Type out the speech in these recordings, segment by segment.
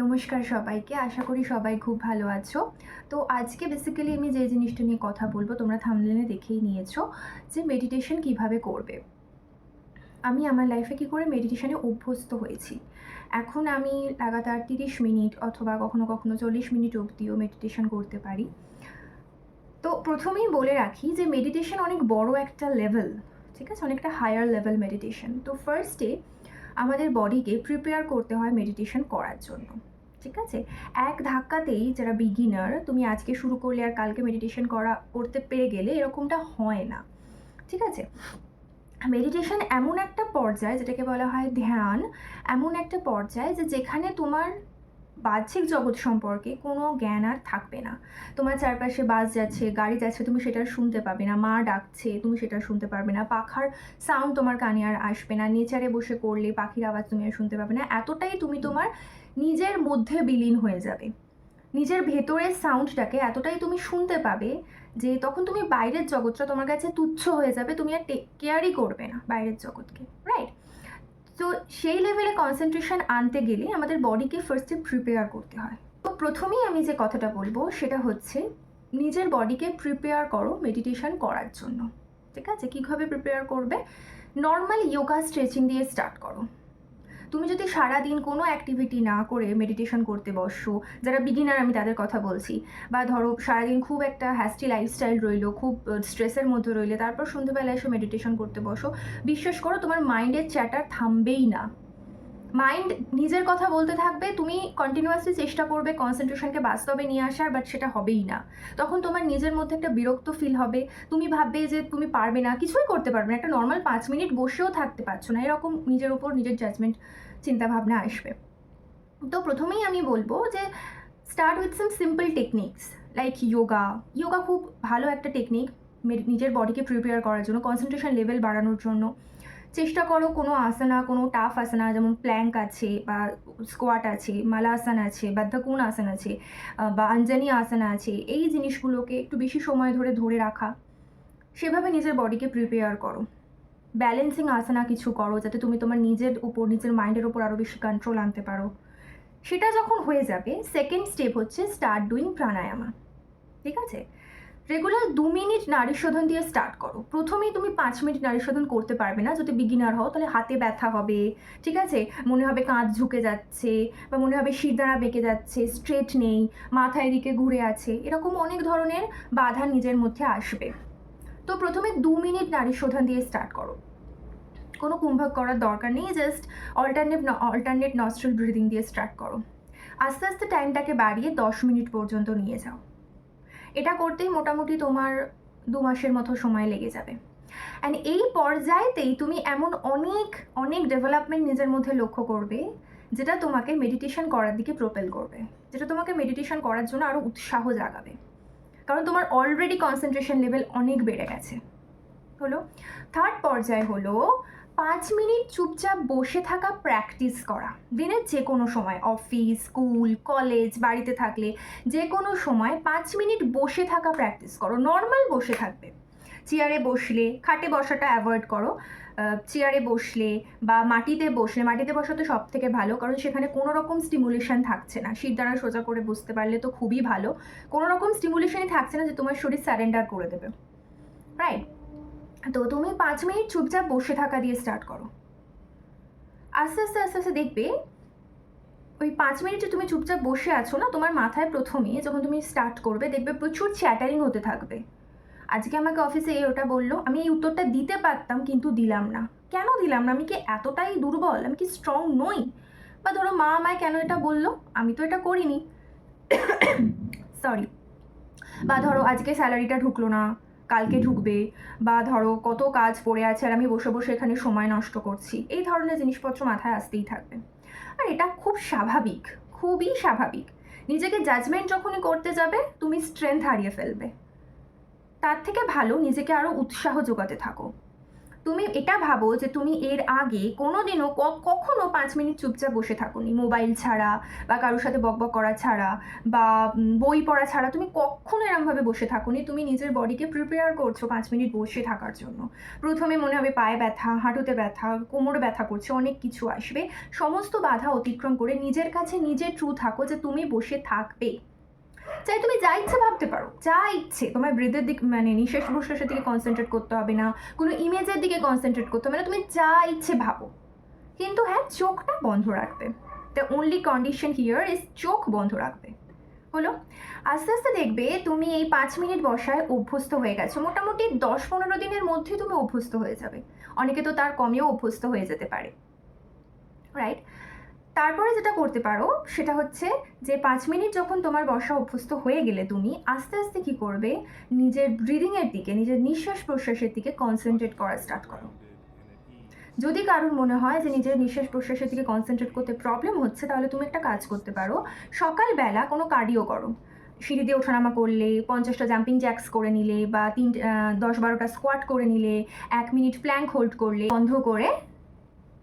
নমস্কার সবাইকে। আশা করি সবাই খুব ভালো আছো। তো আজকে বেসিক্যালি আমি যে জিনিসটা নিয়ে কথা বলবো, তোমরা থাম্বনেলে দেখেই নিয়েছো যে মেডিটেশন কিভাবে করবে। আমি আমার লাইফে কী করে মেডিটেশনে অভ্যস্ত হয়েছি। এখন আমি লাগাতার 30 মিনিট অথবা কখনো, কখনো 40 মিনিট অবধিও মেডিটেশন করতে পারি। তো প্রথমেই বলে রাখি যে মেডিটেশন অনেক বড় একটা লেভেল, ঠিক আছে? অনেকটা হায়ার লেভেল মেডিটেশন। তো ফার্স্টে আমাদের বডিকে প্রিপেয়ার করতে হয় মেডিটেশন করার জন্য, ঠিক আছে? এক ধাক্কাতেই যারা বিগিনার, তুমি আজকে শুরু করলে আর কালকে মেডিটেশন করতে পেরে গেলে এরকমটা হয় না, ঠিক আছে? মেডিটেশন এমন একটা পর্যায় যেটাকে বলা হয় ধ্যান, এমন একটা পর্যায় যেখানে তোমার বাহ্যিক জগৎ সম্পর্কে কোনো জ্ঞান আর থাকবে না। তোমার চারপাশে বাস যাচ্ছে, গাড়ি যাচ্ছে, তুমি সেটা শুনতে পাবে না। মা ডাকছে, তুমি সেটা শুনতে পারবে না। পাখার সাউন্ড তোমার কানে আর আসবে না। নেচারে বসে করলে পাখির আওয়াজ তুমি আর শুনতে পাবে না। এতটাই তুমি তোমার নিজের মধ্যে বিলীন হয়ে যাবে। নিজের ভেতরের সাউন্ডটাকে এতটাই তুমি শুনতে পাবে যে তখন তুমি বাইরের জগৎটা তোমার কাছে তুচ্ছ হয়ে যাবে। তুমি আর কেয়ারই করবে না বাইরের জগৎকে, রাইট? তো সেই লেভেলে কনসেন্ট্রেশন আনতে গেলে আমাদের বডিকে ফার্স্টে প্রিপেয়ার করতে হয়। তো প্রথমেই আমি যে কথাটা বলবো সেটা হচ্ছে নিজের বডিকে প্রিপেয়ার করো মেডিটেশন করার জন্য, ঠিক আছে? কীভাবে প্রিপেয়ার করবে? নর্মাল যোগা স্ট্রেচিং দিয়ে স্টার্ট করো। তুমি যদি সারাদিন কোনো অ্যাক্টিভিটি না করে মেডিটেশন করতে বসো, যারা বিগিনার আমি তাদের কথা বলছি, বা ধরো সারাদিন খুব একটা হ্যাস্টি লাইফস্টাইল রইলো, খুব স্ট্রেসের মধ্যে রইলে, তারপর সন্ধ্যেবেলা এসে মেডিটেশন করতে বসো, বিশ্বাস করো তোমার মাইন্ডের চ্যাটার থামবেই না। মাইন্ড নিজের কথা বলতে থাকবে, তুমি কন্টিনিউয়াসলি চেষ্টা করবে কনসেন্ট্রেশনকে বাস্তবে নিয়ে আসার, বাট সেটা হবেই না। তখন তোমার নিজের মধ্যে একটা বিরক্ত ফিল হবে, তুমি ভাববে যে তুমি পারবে না, কিছুই করতে পারবে না, একটা নর্মাল 5 মিনিট বসেও থাকতে পারছো না, এরকম নিজের ওপর নিজের জাজমেন্ট চিন্তাভাবনা আসবে। তো প্রথমেই আমি বলবো যে start with some simple techniques like yoga. Yoga খুব ভালো একটা টেকনিক নিজের বডিকে প্রিপেয়ার করার জন্য, কনসেন্ট্রেশন লেভেল বাড়ানোর জন্য। চেষ্টা করো কোনো আসনা, কোনো টাফ আসনা, যেমন প্ল্যাঙ্ক আছে বা স্কোয়াট আছে, মালাসন আছে, বাদ্ধাকুন আসন আছে, বা অঞ্জনি আসনা আছে, এই জিনিসগুলোকে একটু বেশি সময় ধরে ধরে রাখা, সেভাবে নিজের বডিকে প্রিপেয়ার করো। ব্যালেন্সিং আসনা কিছু করো যাতে তুমি তোমার নিজের উপর, নিজের মাইন্ডের উপর আরও বেশি কন্ট্রোল আনতে পারো। সেটা যখন হয়ে যাবে, সেকেন্ড স্টেপ হচ্ছে স্টার্ট ডুইং প্রাণায়ামা, ঠিক আছে? রেগুলার 2 মিনিট নাড়ি শোধন দিয়ে স্টার্ট করো। প্রথমেই তুমি 5 মিনিট নাড়ি শোধন করতে পারবে না, যদি বিগিনার হও তাহলে হাতে ব্যথা হবে, ঠিক আছে? মনে হবে কাঁধ ঝুঁকে যাচ্ছে, বা মনে হবে শিরদাঁড়া বেঁকে যাচ্ছে, স্ট্রেট নেই, মাথা এদিকে ঘুরে আছে, এরকম অনেক ধরনের বাধা নিজের মধ্যে আসবে। তো প্রথমে 2 মিনিট নাড়ি শোধন দিয়ে স্টার্ট করো। কোনো কুম্ভক করার দরকার নেই, জাস্ট অল্টারনেট নস্ট্রাল ব্রিদিং দিয়ে স্টার্ট করো। আস্তে আস্তে টাইমটাকে বাড়িয়ে 10 মিনিট পর্যন্ত নিয়ে যাও। এটা করতেই মোটামুটি তোমার 2 মাসের মতো সময় লেগে যাবে। অ্যান্ড এই পর্যায়েতেই তুমি এমন অনেক অনেক ডেভেলপমেন্ট নিজের মধ্যে লক্ষ্য করবে, যেটা তোমাকে মেডিটেশন করার দিকে প্রোপেল করবে, যেটা তোমাকে মেডিটেশন করার জন্য আরও উৎসাহ জাগাবে, কারণ তোমার অলরেডি কনসেন্ট্রেশন লেভেল অনেক বেড়ে গেছে। হলো। থার্ড পর্যায় হলো 5 মিনিট চুপচাপ বসে থাকা প্র্যাকটিস করা। দিনের যে কোনো সময়, অফিস, স্কুল, কলেজ, বাড়িতে থাকলে যে কোনো সময় 5 মিনিট বসে থাকা প্র্যাকটিস করো। নর্মাল বসে থাকবে, চেয়ারে বসলে, খাটে বসাটা অ্যাভয়েড করো। চেয়ারে বসলে বা মাটিতে বসলে, মাটিতে বসা তো সব থেকে ভালো, কারণ সেখানে কোনো রকম স্টিমুলেশন থাকছে না। শিরদাঁড়া সোজা করে বসতে পারলে তো খুবই ভালো, কোনো রকম স্টিমুলেশনই থাকছে না যে তোমার শরীর স্যারেন্ডার করে দেবে, রাইট? তো তুমি 5 মিনিট চুপচাপ বসে থাকা দিয়ে স্টার্ট করো। আস্তে আস্তে আস্তে আস্তে দেখবে ওই 5 মিনিট যে তুমি চুপচাপ বসে আছো না, তোমার মাথায় প্রথমে যখন তুমি স্টার্ট করবে দেখবে প্রচুর চ্যাটারিং হতে থাকবে। আজকে আমাকে অফিসে ওটা বললো, আমি এই উত্তরটা দিতে পারতাম কিন্তু দিলাম না। কেন দিলাম না? আমি কি এতটাই দুর্বল? আমি কি স্ট্রং নই? বা ধরো মা আমায় কেন এটা বললো, আমি তো এটা করিনি, সরি। বা ধরো আজকে স্যালারিটা ঢুকলো না, কালকে ঢুকবে, বা ধরো কত কাজ পড়ে আছে আর আমি বসে বসে এখানে সময় নষ্ট করছি, এই ধরনের জিনিসপত্র মাথায় আসতেই থাকবে। আর এটা খুব স্বাভাবিক, খুবই স্বাভাবিক। নিজেকে জাজমেন্ট যখনই করতে যাবে তুমি স্ট্রেংথ হারিয়ে ফেলবে। তার থেকে ভালো নিজেকে আরও উৎসাহ যোগাতে থাকো। তুমি এটা ভাবো যে তুমি এর আগে কোনোদিনও কখনো 5 মিনিট চুপচাপ বসে থাকোনি, মোবাইল ছাড়া বা কারোর সাথে বকবক করা ছাড়া বা বই পড়া ছাড়া তুমি কখনো এরমভাবে বসে থাকোনি। তুমি নিজের বডিকে প্রিপেয়ার করছো 5 মিনিট বসে থাকার জন্য। প্রথমে মনে হবে পায়ে ব্যথা, হাঁটুতে ব্যথা, কোমরে ব্যথা করছে, অনেক কিছু আসবে। সমস্ত বাধা অতিক্রম করে নিজের কাছে নিজে ট্রু থাকো যে তুমি বসে থাকবে। চাই তুমি যা ইচ্ছে ভাবতে পারো, যা ইচ্ছে। তোমার ব্রেথের দিক মানে নিঃশ্বাস প্রশ্বাসের দিকে কনসেন্ট্রেট করতে হবে না, কোনো ইমেজের দিকে কনসেন্ট্রেট করতে হবে না, তুমি যা ইচ্ছে ভাবো। কিন্তু হ্যাঁ, চোখটা বন্ধ রাখবে। The only condition here is চোখ বন্ধ রাখবে। হলো? আস্তে আস্তে দেখবে তুমি এই 5 মিনিট বসায় অভ্যস্ত হয়ে গেছো। মোটামুটি 10-15 দিনের মধ্যে তুমি অভ্যস্ত হয়ে যাবে। অনেকে তো তার কমেও অভ্যস্ত হয়ে যেতে পারে, রাইট? তারপরে যেটা করতে পারো সেটা হচ্ছে যে 5 মিনিট যখন তোমার বসা অভ্যস্ত হয়ে গেলে তুমি আস্তে আস্তে কী করবে, নিজের ব্রিদিংয়ের দিকে, নিজের নিঃশ্বাস প্রশ্বাসের দিকে কনসেন্ট্রেট করা স্টার্ট করো। যদি কারোর মনে হয় যে নিজের নিঃশ্বাস প্রশ্বাসের দিকে কনসেন্ট্রেট করতে প্রবলেম হচ্ছে, তাহলে তুমি একটা কাজ করতে পারো, সকালবেলা কোনো কার্ডিও করো। সিঁড়ি দিয়ে ওঠানামা করলে, 50টা জাম্পিং জ্যাক্স করে নিলে, বা 10-12টা স্কোয়াট করে নিলে, 1 মিনিট প্ল্যাঙ্ক হোল্ড করলে, বন্ধ করে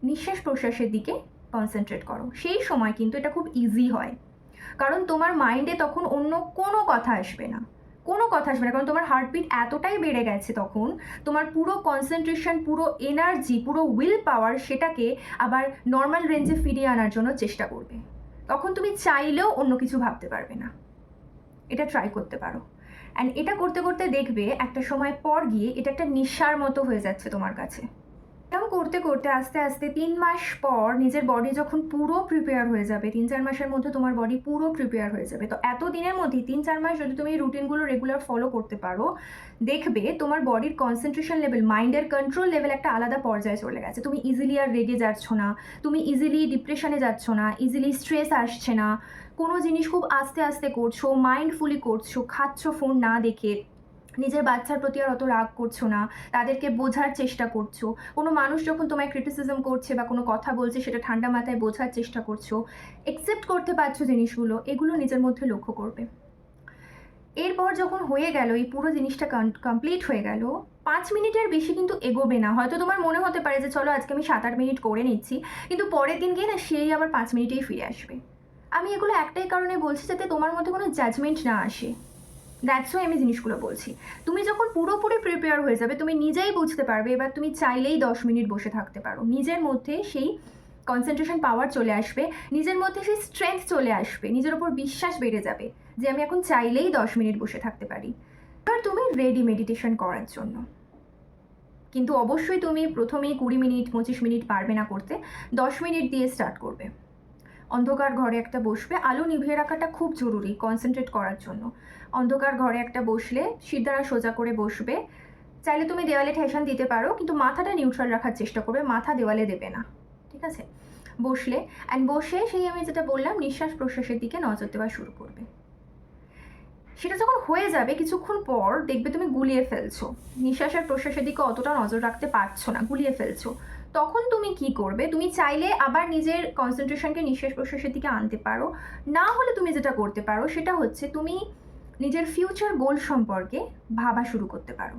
নিঃশ্বাস প্রশ্বাসের দিকে কনসেন্ট্রেট করো। সেই সময় কিন্তু এটা খুব ইজি হয়, কারণ তোমার মাইন্ডে তখন অন্য কোনো কথা আসবে না, কোনো কথা আসবে না, কারণ তোমার হার্টবিট এতটাই বেড়ে গেছে তখন, তোমার পুরো কনসেন্ট্রেশন, পুরো এনার্জি, পুরো উইল পাওয়ার সেটাকে আবার নর্মাল রেঞ্জে ফিরিয়ে আনার জন্য চেষ্টা করবে। তখন তুমি চাইলেও অন্য কিছু ভাবতে পারবে না। এটা ট্রাই করতে পারো। অ্যান্ড এটা করতে করতে দেখবে একটা সময় পর গিয়ে এটা একটা নেশার মতো হয়ে যাচ্ছে তোমার কাছে। এরকম করতে করতে আস্তে আস্তে 3 মাস পর নিজের বডি যখন পুরো প্রিপেয়ার হয়ে যাবে, 3-4 মাসের মধ্যে তোমার বডি পুরো প্রিপেয়ার হয়ে যাবে। তো এত দিনের মধ্যেই 3-4 মাস যদি তুমি এই রুটিনগুলো রেগুলার ফলো করতে পারো, দেখবে তোমার বডির কনসেন্ট্রেশন লেভেল, মাইন্ডের কন্ট্রোল লেভেল একটা আলাদা পর্যায়ে চলে গেছে। তুমি ইজিলি আর রেগে যাচ্ছ না, তুমি ইজিলি ডিপ্রেশনে যাচ্ছ না, ইজিলি স্ট্রেস আসছে না, কোনো জিনিস খুব আস্তে আস্তে করছো, মাইন্ডফুলি করছো, খাচ্ছ ফোন না দেখে, নিজের বাচ্চার প্রতি আর অত রাগ করছো না, তাদেরকে বোঝার চেষ্টা করছো। কোনো মানুষ যখন তোমায় ক্রিটিসিজম করছে বা কোনো কথা বলছে, সেটা ঠান্ডা মাথায় বোঝার চেষ্টা করছো, একসেপ্ট করতে পারছো জিনিসগুলো, এগুলো নিজের মধ্যে লক্ষ্য করবে। এরপর যখন হয়ে গেল, এই পুরো জিনিসটা কমপ্লিট হয়ে গেল, 5 মিনিটের বেশি কিন্তু এগোবে না। হয়তো তোমার মনে হতে পারে যে চলো আজকে আমি 7-8 মিনিট করে নিচ্ছি, কিন্তু পরের দিন গিয়ে না সেই আবার 5 মিনিটেই ফিরে আসবে। আমি এগুলো একটাই কারণে বলছি, যাতে তোমার মধ্যে কোনো জাজমেন্ট না আসে। দ্যাটস ওয়াই আমি জিনিসগুলো বলছি। তুমি যখন পুরোপুরি প্রিপেয়ার হয়ে যাবে, তুমি নিজেই বুঝতে পারবে এবার তুমি চাইলেই 10 মিনিট বসে থাকতে পারো। নিজের মধ্যে সেই কনসেন্ট্রেশন পাওয়ার চলে আসবে, নিজের মধ্যে সেই স্ট্রেংথ চলে আসবে, নিজের ওপর বিশ্বাস বেড়ে যাবে যে আমি এখন চাইলেই 10 মিনিট বসে থাকতে পারি। এবার তুমি রেডি মেডিটেশন করার জন্য। কিন্তু অবশ্যই তুমি প্রথমেই 20 মিনিট 25 মিনিট পারবে না করতে, 10 মিনিট দিয়ে স্টার্ট করবে। অন্ধকার ঘরে একটা বসবে, আলো নিভিয়ে রাখাটা খুব জরুরি কনসেন্ট্রেট করার জন্য। অন্ধকার ঘরে একটা বসলে শিরদাঁড়া সোজা করে বসবে। চাইলে তুমি দেওয়ালে ঠেসান দিতে পারো, কিন্তু মাথাটা নিউট্রাল রাখার চেষ্টা করবে, মাথা দেওয়ালে দেবে না, ঠিক আছে? বসলে বসে সেই আমি যেটা বললাম নিঃশ্বাস প্রশ্বাসের দিকে নজর দেওয়া শুরু করবে। সেটা যখন হয়ে যাবে কিছুক্ষণ পর দেখবে তুমি গুলিয়ে ফেলছো, নিঃশ্বাস আর প্রশ্বাসের দিকে অতটা নজর রাখতে পারছো না, গুলিয়ে ফেলছো। তখন তুমি কি করবে, তুমি চাইলে আবার নিজের কনসেন্ট্রেশনকে নিঃশ্বাস প্রশ্বাসের দিকে আনতে পারো। না হলে তুমি যেটা করতে পারো সেটা হচ্ছে তুমি নিজের ফিউচার গোল সম্পর্কে ভাবা শুরু করতে পারো।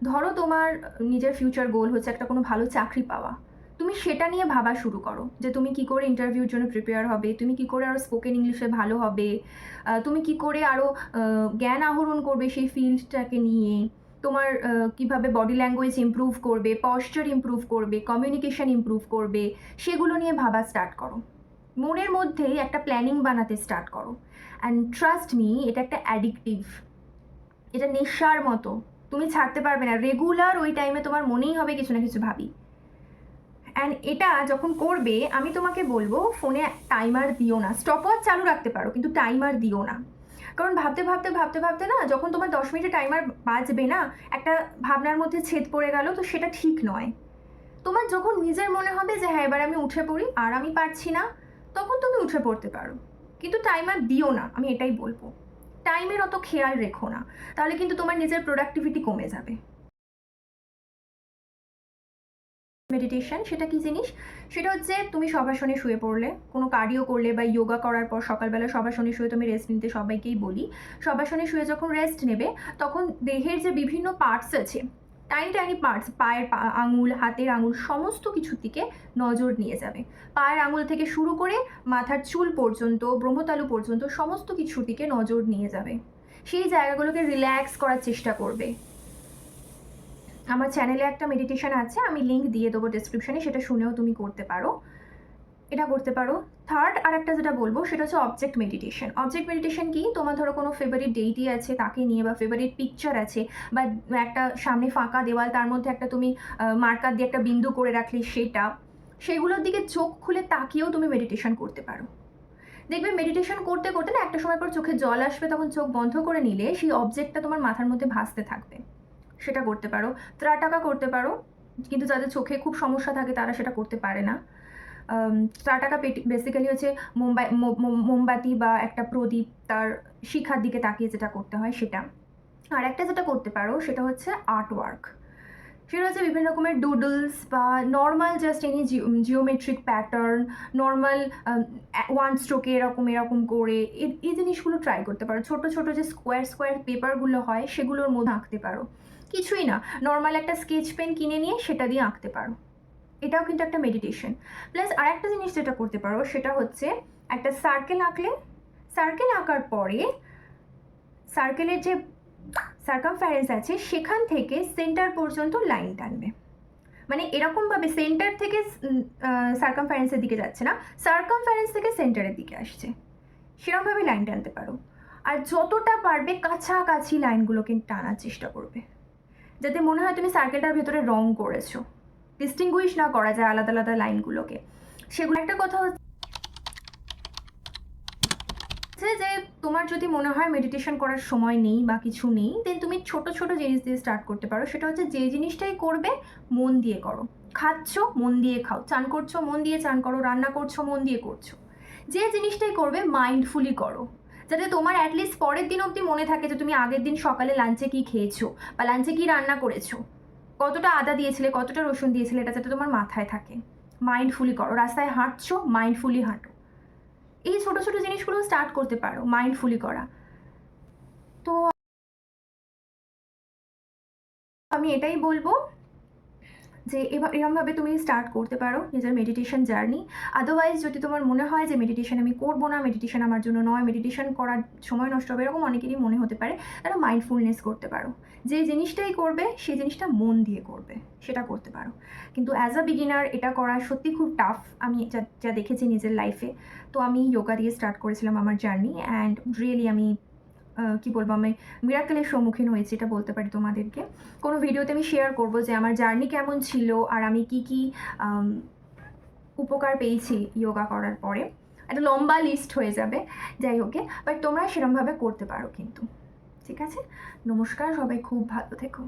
ধরো তোমার নিজের ফিউচার গোল হচ্ছে একটা কোনো ভালো চাকরি পাওয়া, তুমি সেটা নিয়ে ভাবা শুরু করো যে তুমি কি করে ইন্টারভিউর জন্য প্রিপেয়ার হবে, তুমি কি করে আরও স্পোকেন ইংলিশে ভালো হবে, তুমি কি করে আরও জ্ঞান আহরণ করবে সেই ফিল্ডটাকে নিয়ে, তোমার কিভাবে বডি ল্যাঙ্গুয়েজ ইমপ্রুভ করবে, পশ্চার ইমপ্রুভ করবে, কমিউনিকেশন ইমপ্রুভ করবে, সেগুলো নিয়ে ভাবা স্টার্ট করো। মনের মধ্যেই একটা প্ল্যানিং বানাতে স্টার্ট করো। অ্যান্ড ট্রাস্ট মি, এটা একটা অ্যাডিকটিভ, এটা নেশার মতো, তুমি ছাড়তে পারবে না। রেগুলার ওই টাইমে তোমার মনেই হবে কিছু না কিছু ভাবি। অ্যান্ড এটা যখন করবে আমি তোমাকে বলবো ফোনে টাইমার দিও না, স্টপওয়াচ চালু রাখতে পারো কিন্তু টাইমার দিও না। কারণ ভাবতে ভাবতে ভাবতে ভাবতে না, যখন তোমার 10 মিনিটে টাইমার বাজবে না, একটা ভাবনার মধ্যে ছেদ পড়ে গেল, তো সেটা ঠিক নয়। তোমার যখন নিজের মনে হবে যে হ্যাঁ এবার আমি উঠে পড়ি আর আমি পারছি না, তখন তুমি উঠে পড়তে পারো, কিন্তু টাইমার দিও না, আমি এটাই বলবো। টাইমের অত খেয়াল রেখো না, তাহলে কিন্তু তোমার নিজের প্রোডাক্টিভিটি কমে যাবে। মেডিটেশন সেটা কি জিনিস, সেটা হচ্ছে তুমি শবাসনে শুয়ে পড়লে, কোনো কার্ডিও করলে বা যোগা করার পর সকালবেলা শবাসনে শুয়ে তুমি রেস্ট নিতে সবাইকেই বলি। শবাসনে শুয়ে যখন রেস্ট নেবে, তখন দেহের যে বিভিন্ন পার্টস আছে টাইনি টাইনি পার্টস, পায়ের আঙুল, হাতের আঙুল, সমস্ত কিছুর দিকে নজর নিয়ে যাবে। পায়ের আঙুল থেকে শুরু করে মাথার চুল পর্যন্ত, ব্রহ্মতালু পর্যন্ত সমস্ত কিছুর দিকে নজর নিয়ে যাবে। সেই জায়গাগুলোকে রিল্যাক্স করার চেষ্টা করবে। আমার চ্যানেলে একটা মেডিটেশন আছে, আমি লিঙ্ক দিয়ে দেবো ডেসক্রিপশনে, সেটা শুনেও তুমি করতে পারো, এটা করতে পারো। থার্ড আর একটা যেটা বলবো সেটা হচ্ছে অবজেক্ট মেডিটেশন। অবজেক্ট মেডিটেশন কি, তোমার ধরো কোনো ফেভারিট ডেইটি আছে তাকে নিয়ে, বা ফেভারিট পিকচার আছে, বা একটা সামনে ফাঁকা দেওয়াল, তার মধ্যে একটা তুমি মার্কার দিয়ে একটা বিন্দু করে রাখলে সেটা, সেগুলোর দিকে চোখ খুলে তাকিয়েও তুমি মেডিটেশন করতে পারো। দেখবে মেডিটেশন করতে করতে না একটা সময় পর চোখে জল আসবে, তখন চোখ বন্ধ করে নিলে সেই অবজেক্টটা তোমার মাথার মধ্যে ভাসতে থাকবে। সেটা করতে পারো। ত্রাটাকা করতে পারো, কিন্তু যাদের চোখে খুব সমস্যা থাকে তারা সেটা করতে পারে না। ত্রাটাকা বেসিক্যালি হচ্ছে মোমবাতি বা একটা প্রদীপ তার শিখার দিকে তাকিয়ে যেটা করতে হয় সেটা। আর একটা যেটা করতে পারো সেটা হচ্ছে আর্ট ওয়ার্ক। সেটা হচ্ছে বিভিন্ন রকমের ডুডলস বা normal just any geometric pattern, normal one স্ট্রোকে এরকম এরকম করে এই জিনিসগুলো ট্রাই করতে পারো। ছোট ছোট যে স্কোয়ার স্কোয়ার পেপারগুলো হয় সেগুলোর মধ্যে আঁকতে পারো। কিছুই না, নর্মাল একটা স্কেচ পেন কিনে নিয়ে সেটা দিয়ে আঁকতে পারো। এটাও কিন্তু একটা মেডিটেশন। প্লাস আর একটা জিনিস যেটা করতে পারো সেটা হচ্ছে একটা সার্কেল আঁকলে, সার্কেল আঁকার পরে সার্কেলের যে সার্কামফারেন্স আছে সেখান থেকে সেন্টার পর্যন্ত লাইন টানবে। মানে এরকমভাবে সেন্টার থেকে সার্কামফারেন্সের দিকে যাচ্ছে না, সার্কামফারেন্স থেকে সেন্টারের দিকে আসছে, সেরকমভাবে লাইন টানতে পারো। আর যতটা পারবে কাছাকাছি লাইনগুলোকে টানার চেষ্টা করবে, যাতে মনে হয় তুমি সার্কেলটার ভেতরে রং করেছো, ডিস্টিংগুইশ না করা যায় আলাদা আলাদা লাইনগুলোকে। সেগুলো একটা কথা হচ্ছে যে তোমার যদি মনে হয় মেডিটেশন করার সময় নেই বা কিছু নেই, দেন তুমি ছোট ছোট জিনিস দিয়ে স্টার্ট করতে পারো। সেটা হচ্ছে যে জিনিসটাই করবে মন দিয়ে করো। খাচ্ছ মন দিয়ে খাও, চান করছো মন দিয়ে চান করো, রান্না করছো মন দিয়ে করছো। যে জিনিসটাই করবে মাইন্ডফুলি করো, যাতে তোমার অ্যাটলিস্ট পরের দিন অবধি মনে থাকে যে তুমি আগের দিন সকালে লাঞ্চে কী খেয়েছো বা লাঞ্চে কী রান্না করেছো, কতটা আদা দিয়েছিলে, কতটা রসুন দিয়েছিলে, এটা যাতে তোমার মাথায় থাকে। মাইন্ডফুলি করো। রাস্তায় হাঁটছো মাইন্ডফুলি হাঁটো। এই ছোট ছোট জিনিসগুলো স্টার্ট করতে পারো মাইন্ডফুলি করা। তো আমি এটাই বলবো যে এরকমভাবে তুমি স্টার্ট করতে পারো নিজের মেডিটেশন জার্নি। আদারওয়াইজ যদি তোমার মনে হয় যে মেডিটেশন আমি করবো না, মেডিটেশন আমার জন্য নয়, মেডিটেশন করার সময় নষ্ট হবে, এরকম অনেকেরই মনে হতে পারে, তারা মাইন্ডফুলনেস করতে পারো। যে জিনিসটাই করবে সেই জিনিসটা মন দিয়ে করবে, সেটা করতে পারো। কিন্তু অ্যাজ আ বিগিনার এটা করা সত্যি খুব টাফ, আমি যা দেখেছি নিজের লাইফে। তো আমি যোগা দিয়ে স্টার্ট করেছিলাম আমার জার্নি, অ্যান্ড রিয়েলি আমি কী বলবো, আমি মিরাকেলের সম্মুখীন হয়েছি এটা বলতে পারি তোমাদেরকে। কোনো ভিডিওতে আমি শেয়ার করব যে আমার জার্নি কেমন ছিল আর আমি কি কি উপকার পেয়েছি যোগা করার পরে। একটা লম্বা লিস্ট হয়ে যাবে, যাই হোক, বাট তোমরা সেরকমভাবে করতে পারো কিন্তু। ঠিক আছে, নমস্কার, সবাই খুব ভালো থেকো।